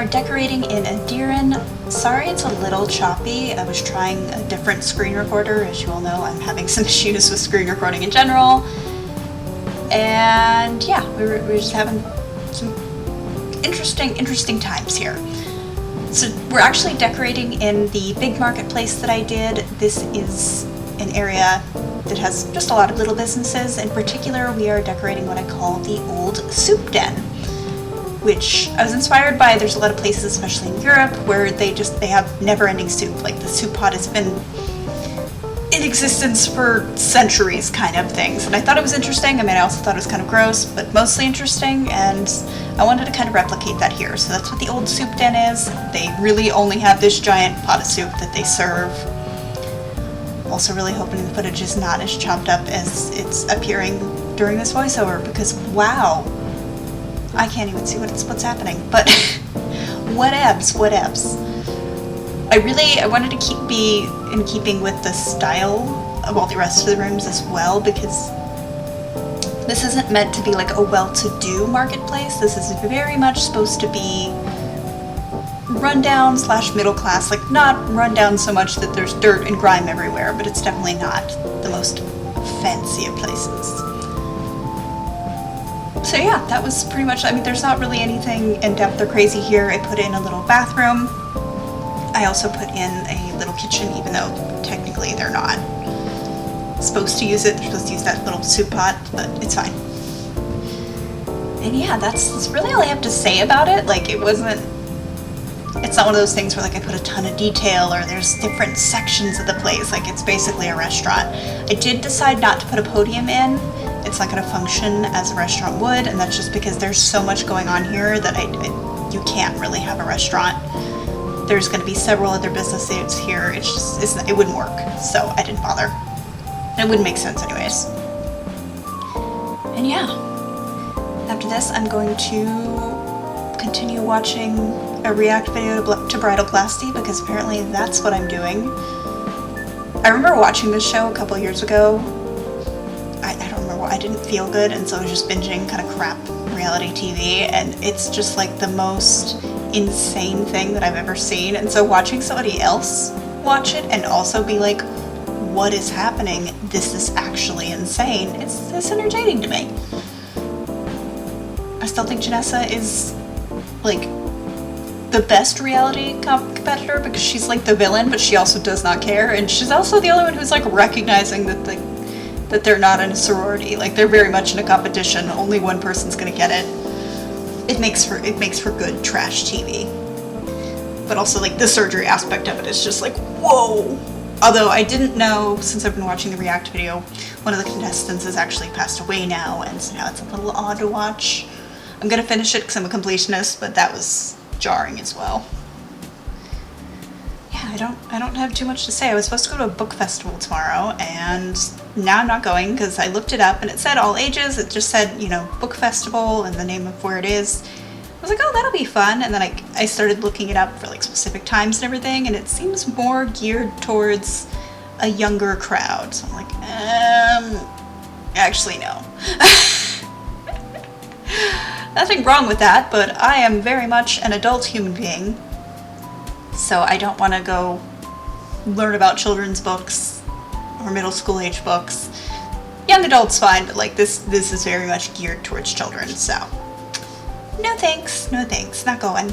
decorating in Adiran. Sorry it's a little choppy. I was trying a different screen recorder. As you all know, I'm having some issues with screen recording in general. And yeah, we're just having some interesting times here. So we're actually decorating in the big marketplace that I did. This is an area that has just a lot of little businesses. In particular, we are decorating what I call the old soup den, which I was inspired by. There's a lot of places, especially in Europe, where they have never-ending soup. Like the soup pot has been in existence for centuries, kind of things. And I thought it was interesting. I mean, I also thought it was kind of gross, but mostly interesting, and I wanted to kind of replicate that here. So that's what the old soup den is. They really only have this giant pot of soup that they serve. Also really hoping the footage is not as chopped up as it's appearing during this voiceover, because wow, I can't even see what's happening, but whatevs. I wanted to be in keeping with the style of all the rest of the rooms as well, because this isn't meant to be like a well-to-do marketplace. This is very much supposed to be rundown / middle class, like not rundown so much that there's dirt and grime everywhere, but it's definitely not the most fancy of places. So yeah, that was pretty much, I mean, there's not really anything in depth or crazy here. I put in a little bathroom. I also put in a little kitchen, even though technically they're not supposed to use it. They're supposed to use that little soup pot, but it's fine. And yeah, that's really all I have to say about it. Like, it's not one of those things where like I put a ton of detail or there's different sections of the place. Like, it's basically a restaurant. I did decide not to put a podium in. It's not going to function as a restaurant would, and that's just because there's so much going on here that you can't really have a restaurant. There's going to be several other businesses here. It wouldn't work, so I didn't bother. It wouldn't make sense anyways. And yeah, after this I'm going to continue watching a react video to bridalplasty, because apparently that's what I'm doing. I remember watching this show a couple years ago. I don't remember why. I didn't feel good, and so I was just binging kind of crap reality TV, and it's just like the most insane thing that I've ever seen. And so watching somebody else watch it and also be like, what is happening? This is actually insane. It's entertaining to me. I still think Janessa is like the best reality competitor, because she's like the villain, but she also does not care, and she's also the only one who's like recognizing that they're not in a sorority. Like, they're very much in a competition. Only one person's gonna get it. It makes for good trash TV. But also, like, the surgery aspect of it is just like, whoa! Although I didn't know, since I've been watching the react video, one of the contestants has actually passed away now, and so now it's a little odd to watch. I'm gonna finish it because I'm a completionist, but that was jarring as well. Yeah, I don't have too much to say. I was supposed to go to a book festival tomorrow, and now I'm not going because I looked it up and it said all ages. It just said, you know, book festival and the name of where it is. I was like, oh, that'll be fun. And then I started looking it up for like specific times and everything, and it seems more geared towards a younger crowd. So I'm like, actually no. Nothing wrong with that, but I am very much an adult human being. So I don't want to go learn about children's books or middle school age books. Young adults fine, but like this is very much geared towards children, so no thanks, not going.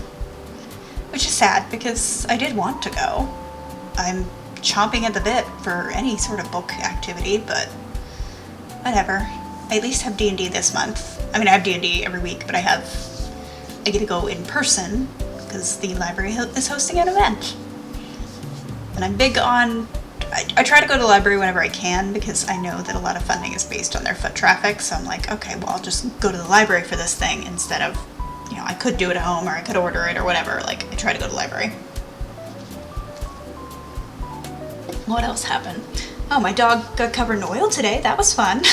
Which is sad, because I did want to go. I'm chomping at the bit for any sort of book activity, but whatever. I at least have D&D this month. I mean, I have D&D every week, but I get to go in person because the library is hosting an event. And I'm big on, I try to go to the library whenever I can, because I know that a lot of funding is based on their foot traffic, so I'm like, okay, well, I'll just go to the library for this thing instead of, you know, I could do it at home or I could order it or whatever. Like, I try to go to the library. What else happened? Oh, my dog got covered in oil today. That was fun.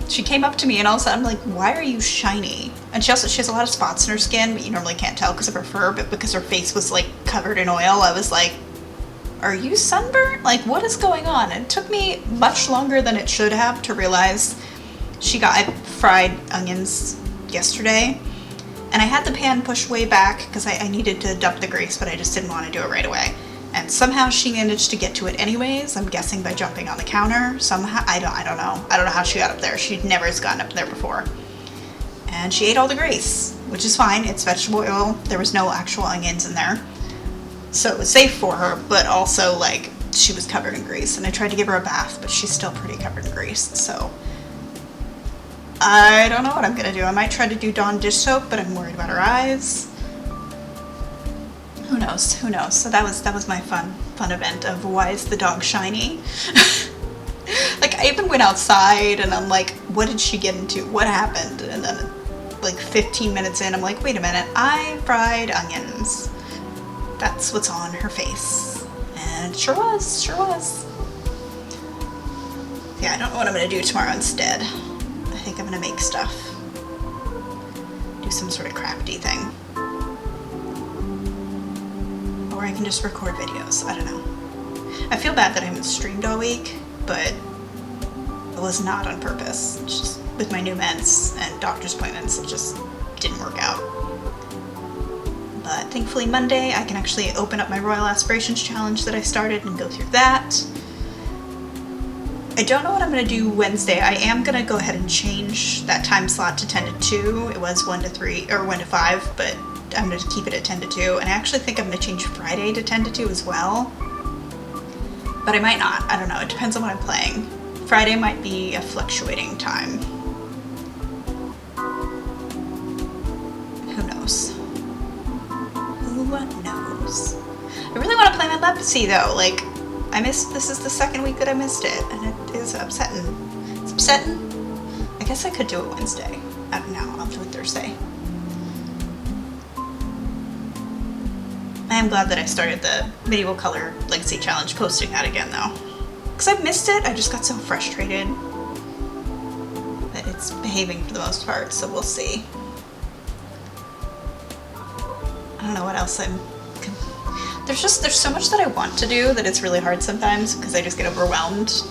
She came up to me and all of a sudden I'm like, why are you shiny? And she has a lot of spots in her skin, but you normally can't tell because of her fur, but because her face was like covered in oil, I was like, are you sunburned? Like, what is going on? And it took me much longer than it should have to realize I fried onions yesterday, And I had the pan pushed way back because I needed to dump the grease, but I just didn't want to do it right away. And somehow she managed to get to it anyways. I'm guessing by jumping on the counter. Somehow, I don't know. I don't know how she got up there. She never has gotten up there before. And she ate all the grease, which is fine. It's vegetable oil. There was no actual onions in there. So it was safe for her, but also, like, she was covered in grease. And I tried to give her a bath, but she's still pretty covered in grease. So I don't know what I'm going to do. I might try to do Dawn dish soap, but I'm worried about her eyes. Who knows? Who knows? So that was my fun event of why is the dog shiny? Like, I even went outside and I'm like, what did she get into? What happened? And then like 15 minutes in, I'm like, wait a minute, I fried onions. That's what's on her face. And it sure was, sure was. Yeah, I don't know what I'm gonna do tomorrow instead. I think I'm gonna make stuff. Do some sort of crafty thing. Or I can just record videos, I don't know. I feel bad that I haven't streamed all week, but it was not on purpose. It's just with my new meds and doctor's appointments, it just didn't work out. But thankfully Monday I can actually open up my Royal Aspirations challenge that I started and go through that. I don't know what I'm going to do Wednesday. I am going to go ahead and change that time slot to 10 to 2. It was 1 to 3 or 1 to 5, but I'm going to keep it at 10 to 2. And I actually think I'm going to change Friday to 10 to 2 as well. But I might not. I don't know. It depends on what I'm playing. Friday might be a fluctuating time. Who knows? Who knows? I really want to play my Legacy though. Like, this is the second week that I missed it, and it is upsetting. It's upsetting. I guess I could do it Wednesday. I don't know. I'll do it Thursday. I am glad that I started the Medieval Color Legacy Challenge posting that again though. Because I've missed it, I just got so frustrated that it's behaving for the most part, so we'll see. I don't know what else there's so much that I want to do that it's really hard sometimes because I just get overwhelmed.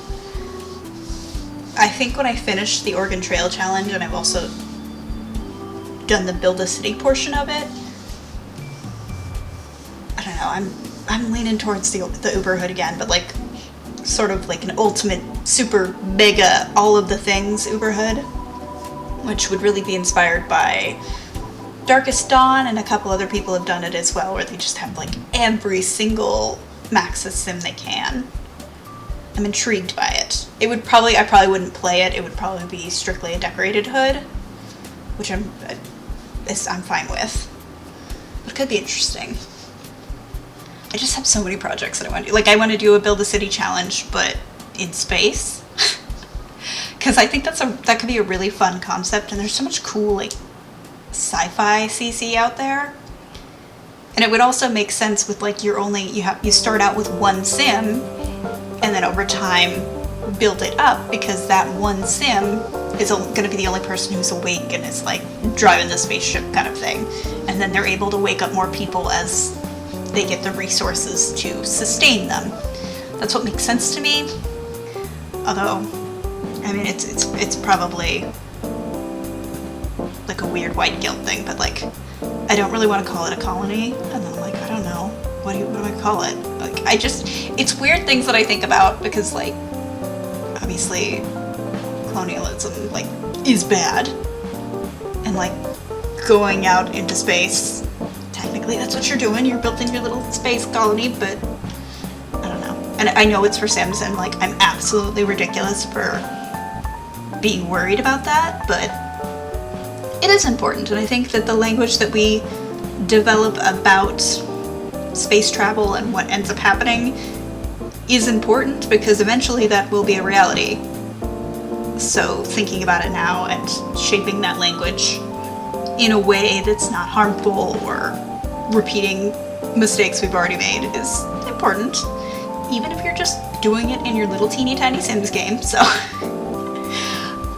I think when I finish the Oregon Trail Challenge, and I've also done the Build a City portion of it, I don't know, I'm leaning towards the Uberhood again, but like sort of like an ultimate super mega all of the things Uberhood, which would really be inspired by Darkest Dawn, and a couple other people have done it as well, where they just have like every single Maxis sim they can. I'm intrigued by it. I probably wouldn't play it. It would probably be strictly a decorated hood, which I'm fine with. But it could be interesting. I just have so many projects that I want to do. Like, I want to do a Build a City challenge, but in space. Because I think that could be a really fun concept, and there's so much cool, like, sci-fi CC out there. And it would also make sense with, like, you start out with one sim, and then over time build it up, because that one sim is going to be the only person who's awake and is, like, driving the spaceship kind of thing. And then they're able to wake up more people as they get the resources to sustain them. That's what makes sense to me. Although, I mean, it's probably like a weird white guilt thing, but like, I don't really want to call it a colony. And then I'm like, I don't know, what do I call it? Like, it's weird things that I think about, because like, obviously, colonialism like is bad, and like going out into space, technically that's what you're doing. You're building your little space colony, but I don't know. And I know it's for Sims, and like, I'm absolutely ridiculous for being worried about that, but it is important. And I think that the language that we develop about space travel and what ends up happening is important, because eventually that will be a reality. So thinking about it now and shaping that language in a way that's not harmful or repeating mistakes we've already made is important, even if you're just doing it in your little teeny tiny Sims game. So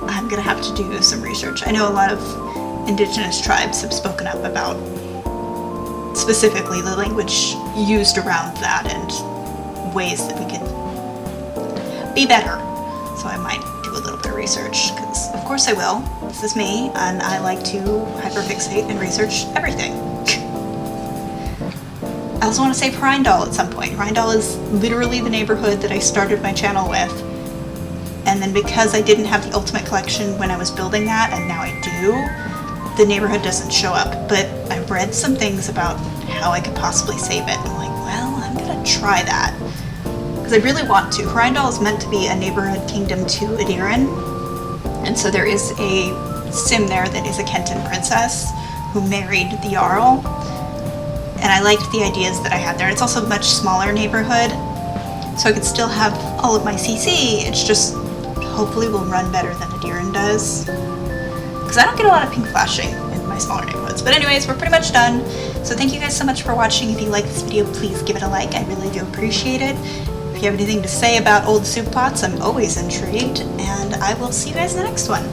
I'm gonna have to do some research. I know a lot of indigenous tribes have spoken up about specifically the language used around that and ways that we could be better. So I might do a little bit of research, because of course I will. This is me, and I like to hyperfixate and research everything. I also want to say Hryndall at some point. Hryndall is literally the neighborhood that I started my channel with, and then because I didn't have the Ultimate Collection when I was building that, and now I do, the neighborhood doesn't show up. But I've read some things about how I could possibly save it. I'm like, well, I'm gonna try that. Because I really want to. Hryndall is meant to be a neighborhood kingdom to Adiran, and so there is a sim there that is a Kenton princess who married the Jarl, and I liked the ideas that I had there. It's also a much smaller neighborhood, so I could still have all of my CC, it's just hopefully will run better than Adiran does. Because I don't get a lot of pink flashing in my smaller neighborhoods. But anyways, we're pretty much done. So thank you guys so much for watching. If you like this video, please give it a like. I really do appreciate it. If you have anything to say about old soup pots, I'm always intrigued. And I will see you guys in the next one.